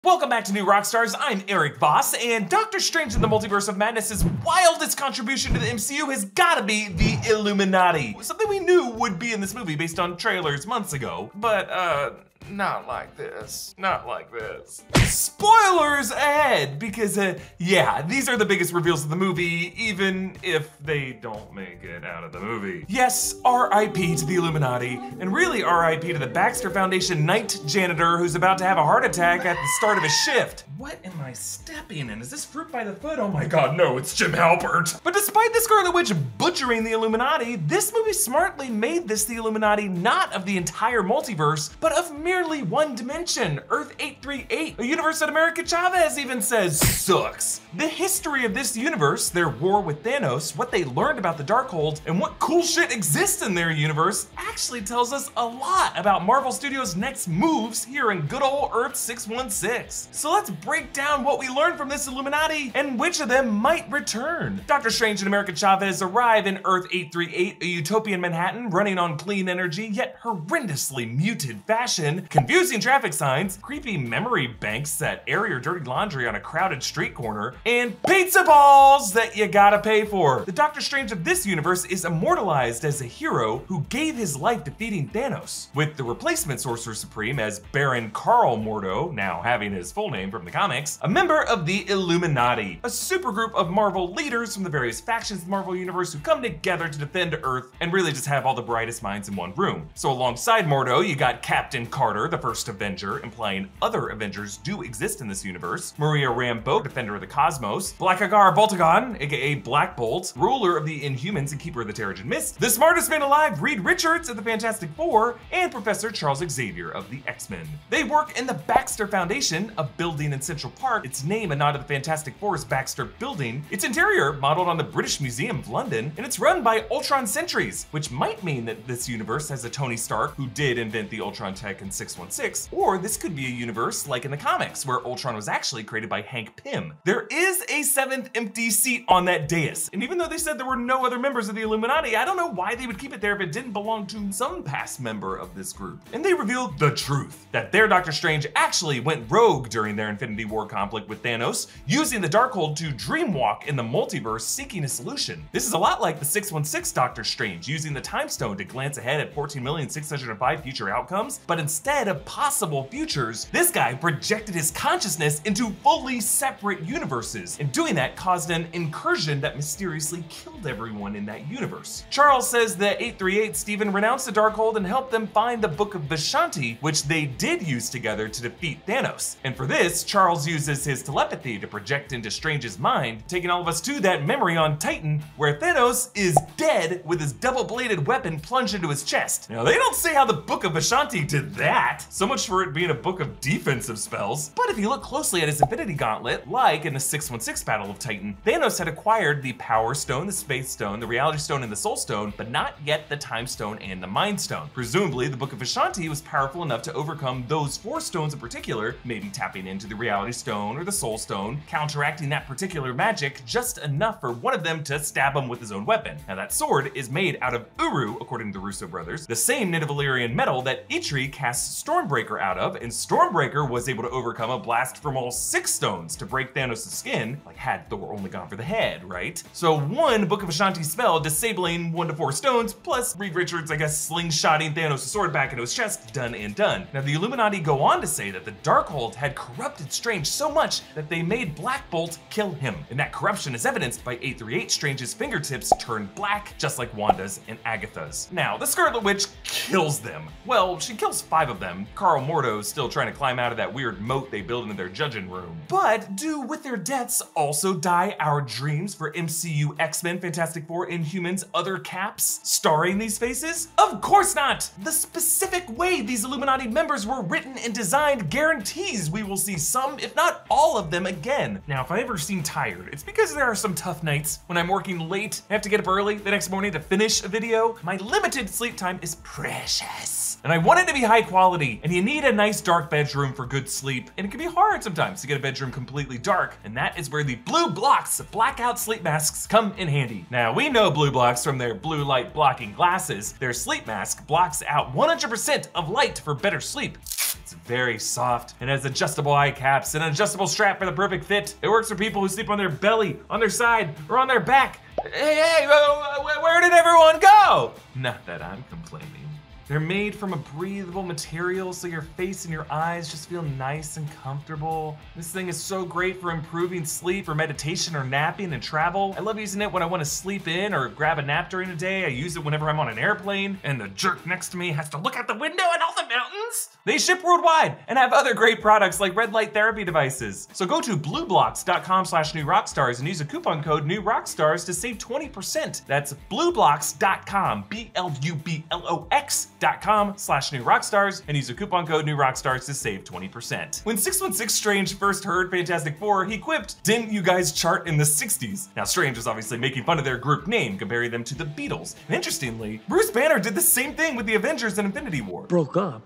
Welcome back to New Rockstars. I'm Eric Voss, and Doctor Strange in the Multiverse of Madness's wildest contribution to the MCU has gotta be the Illuminati. Something we knew would be in this movie based on trailers months ago, but not like this. Not like this. Spoilers ahead, because yeah, these are the biggest reveals of the movie, even if they don't make it out of the movie. Yes, R.I.P. to the Illuminati, and really R.I.P. to the Baxter Foundation night janitor who's about to have a heart attack at the start of his shift. What am I stepping in? Is this fruit by the foot? Oh my god, no, it's Jim Halpert. But despite the Scarlet Witch butchering the Illuminati, this movie smartly made this the Illuminati not of the entire multiverse, but of merely one dimension, Earth 838, a universe that America Chavez even says sucks. The history of this universe, their war with Thanos, what they learned about the Darkhold, and what cool shit exists in their universe actually tells us a lot about Marvel Studios' next moves here in good old Earth 616. So let's break down what we learned from this Illuminati and which of them might return. Doctor Strange and America Chavez arrive in Earth 838, a utopian Manhattan running on clean energy, yet horrendously muted fashion, confusing traffic signs, creepy memory banks that air your dirty laundry on a crowded street corner, and pizza balls that you gotta pay for. The Doctor Strange of this universe is immortalized as a hero who gave his life defeating Thanos, with the replacement Sorcerer Supreme as Baron Karl Mordo, now having his full name from the comics, a member of the Illuminati, a supergroup of Marvel leaders from the various factions of the Marvel Universe who come together to defend Earth and really just have all the brightest minds in one room. So alongside Mordo, you got Captain Carter, the first Avenger, implying other Avengers do exist in this universe, Maria Rambeau, Defender of the Cosmos, Black Agar Boltagon, aka Black Bolt, ruler of the Inhumans and keeper of the Terrigen Mist, the smartest man alive, Reed Richards of the Fantastic Four, and Professor Charles Xavier of the X-Men. They work in the Baxter Foundation, a building in Central Park, its name a nod to the Fantastic Four's Baxter Building, its interior modeled on the British Museum of London, and it's run by Ultron sentries, which might mean that this universe has a Tony Stark who did invent the Ultron tech in 616, or this could be a universe like in the comics where Ultron was actually created by Hank Pym. There is a seventh empty seat on that dais, and even though they said there were no other members of the Illuminati, I don't know why they would keep it there if it didn't belong to some past member of this group. And they revealed the truth, that their Doctor Strange actually went rogue during their Infinity War conflict with Thanos, using the Darkhold to dreamwalk in the multiverse seeking a solution. This is a lot like the 616 Doctor Strange, using the Time Stone to glance ahead at 14,605 future outcomes, but instead of possible futures, this guy projected his consciousness into fully separate universes, and doing that caused an incursion that mysteriously killed everyone in that universe. Charles says that 838 Stephen renounced the Darkhold and helped them find the Book of Vishanti, which they did use together to defeat Thanos. And for this, Charles uses his telepathy to project into Strange's mind, taking all of us to that memory on Titan, where Thanos is dead with his double-bladed weapon plunged into his chest. Now, they don't say how the Book of Vishanti did that, so much for it being a book of defensive spells. But if you look closely at his Infinity Gauntlet, like in the 616 Battle of Titan, Thanos had acquired the Power Stone, the Space Stone, the Reality Stone, and the Soul Stone, but not yet the Time Stone and the Mind Stone. Presumably, the Book of Vishanti was powerful enough to overcome those four stones in particular, maybe tapping into the Reality Stone or the Soul Stone, counteracting that particular magic just enough for one of them to stab him with his own weapon. Now that sword is made out of Uru, according to the Russo brothers, the same Nidavellian metal that Eitri casts Stormbreaker out of, and Stormbreaker was able to overcome a blast from all 6 stones to break Thanos' skin, like had Thor only gone for the head, right? So one Book of Vishanti spell disabling 1 to 4 stones, plus Reed Richards, I guess, slingshotting Thanos' sword back into his chest, done and done. Now the Illuminati go on to say that the Darkhold had corrupted Strange so much that they made Black Bolt kill him, and that corruption is evidenced by 838 Strange's fingertips turned black, just like Wanda's and Agatha's. Now, the Scarlet Witch kills them. Well, she kills 5 of them. Karl Mordo's still trying to climb out of that weird moat they built into their judging room. But do with their deaths also die our dreams for MCU X-Men, Fantastic Four, Inhumans, other caps starring these faces? Of course not! The specific way these Illuminati members were written and designed guarantees we will see some, if not all of them again. Now, if I ever seem tired, it's because there are some tough nights when I'm working late, I have to get up early the next morning to finish a video. My limited sleep time is precious. And I want it to be high quality, and you need a nice dark bedroom for good sleep, and it can be hard sometimes to get a bedroom completely dark, and that is where the BLUblox blackout sleep masks come in handy. Now, we know BLUblox from their blue light blocking glasses. Their sleep mask blocks out 100% of light for better sleep. It's very soft and has adjustable eye caps and an adjustable strap for the perfect fit. It works for people who sleep on their belly, on their side, or on their back. Hey, where did everyone go? Not that I'm complaining. They're made from a breathable material so your face and your eyes just feel nice and comfortable. This thing is so great for improving sleep or meditation or napping and travel. I love using it when I want to sleep in or grab a nap during the day. I use it whenever I'm on an airplane and the jerk next to me has to look out the window at all the mountains. They ship worldwide and have other great products like red light therapy devices. So go to blueblocks.com/newrockstars and use a coupon code NEWROCKSTARS to save 20%. That's blueblocks.com, BLUBLOX.com/newrockstars and use a coupon code NEWROCKSTARS to save 20%. When 616 Strange first heard Fantastic Four, he quipped, "Didn't you guys chart in the 60s? Now Strange was obviously making fun of their group name, comparing them to the Beatles. And interestingly, Bruce Banner did the same thing with the Avengers in Infinity War. Broke up?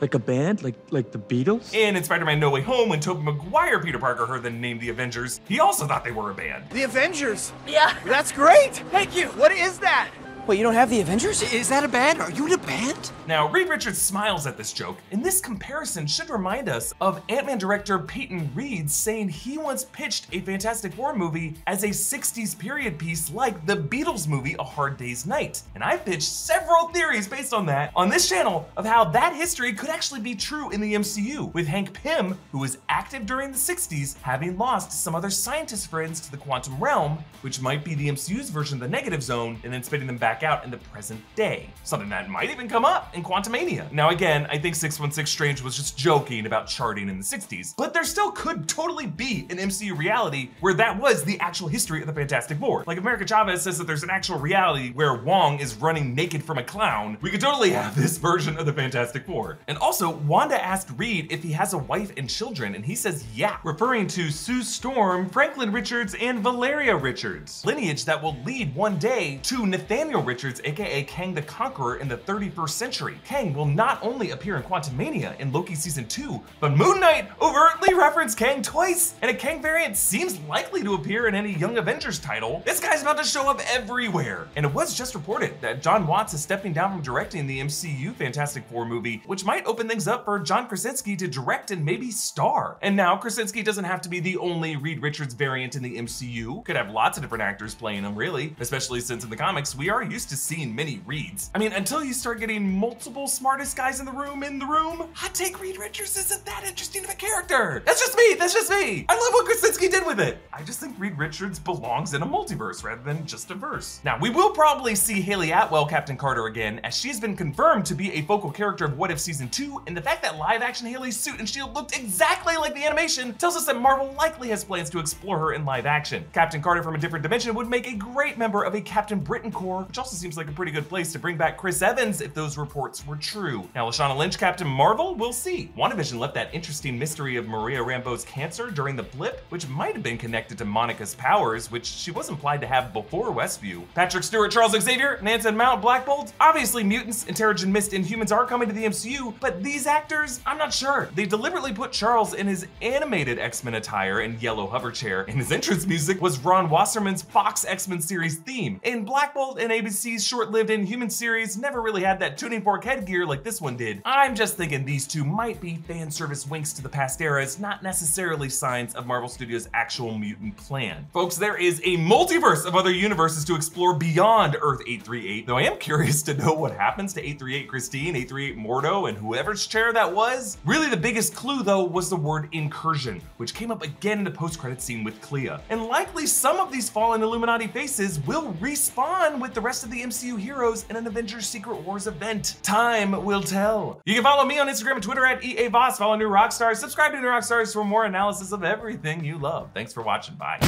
Like a band? Like the Beatles? And in Spider-Man No Way Home, when Tobey Maguire Peter Parker heard the name The Avengers, he also thought they were a band. The Avengers? Yeah. That's great! Thank you! What is that? Wait, you don't have the Avengers? Is that a band? Are you in a band? Now, Reed Richards smiles at this joke, and this comparison should remind us of Ant-Man director Peyton Reed saying he once pitched a Fantastic Four movie as a 60s period piece like the Beatles movie A Hard Day's Night. And I've pitched several theories based on that on this channel of how that history could actually be true in the MCU, with Hank Pym, who was active during the 60s, having lost some other scientist friends to the quantum realm, which might be the MCU's version of the Negative Zone, and then spitting them back out in the present day. Something that might even come up in Quantumania. Now again, I think 616 Strange was just joking about charting in the 60s, but there still could totally be an MCU reality where that was the actual history of the Fantastic Four. Like if America Chavez says that there's an actual reality where Wong is running naked from a clown, we could totally have this version of the Fantastic Four. And also, Wanda asked Reed if he has a wife and children, and he says yeah, referring to Sue Storm, Franklin Richards, and Valeria Richards, lineage that will lead one day to Nathaniel Richards, aka Kang the Conqueror, in the 31st century. Kang will not only appear in Quantumania in Loki Season 2, but Moon Knight overtly referenced Kang twice, and a Kang variant seems likely to appear in any Young Avengers title. This guy's about to show up everywhere. And it was just reported that John Watts is stepping down from directing the MCU Fantastic Four movie, which might open things up for John Krasinski to direct and maybe star. And now Krasinski doesn't have to be the only Reed Richards variant in the MCU. Could have lots of different actors playing him, really, especially since in the comics we are used to seeing many Reeds. I mean, until you start getting multiple smartest guys in the room, hot take, Reed Richards isn't that interesting of a character. That's just me, that's just me. I love what Krasinski did with it. I just think Reed Richards belongs in a multiverse rather than just a verse. Now, we will probably see Haley Atwell Captain Carter again, as she's been confirmed to be a focal character of What If Season 2, and the fact that live action Haley's suit and shield looked exactly like the animation tells us that Marvel likely has plans to explore her in live action. Captain Carter from a different dimension would make a great member of a Captain Britain Corps, which also seems like a pretty good place to bring back Chris Evans if those reports were true. Now, Lashana Lynch Captain Marvel, we'll see. WandaVision left that interesting mystery of Maria Rambeau's cancer during the blip, which might have been connected to Monica's powers, which she was implied to have before Westview. Patrick Stewart, Charles Xavier, Nansen Mount, Black Bolt. Obviously mutants, and Terrigen Mist, and humans are coming to the MCU, but these actors, I'm not sure. They deliberately put Charles in his animated X-Men attire and yellow hover chair, and his entrance music was Ron Wasserman's Fox X-Men series theme. And Black Bolt and ABC's short-lived Inhuman series never really had that tuning fork headgear like this one did. I'm just thinking these two might be fan service winks to the past eras, not necessarily signs of Marvel Studios' actual mutant plan. Folks, there is a multiverse of other universes to explore beyond Earth 838, though I am curious to know what happens to 838 Christine, 838 Mordo, and whoever's chair that was. Really, the biggest clue, though, was the word incursion, which came up again in the post-credit scene with Clea. And likely some of these fallen Illuminati faces will respawn with the rest of the MCU heroes in an Avengers Secret Wars event. Time will tell. You can follow me on Instagram and Twitter at EAVoss, follow New Rockstars, subscribe to New Rockstars for more analysis of everything you love. Thanks for watching, bye.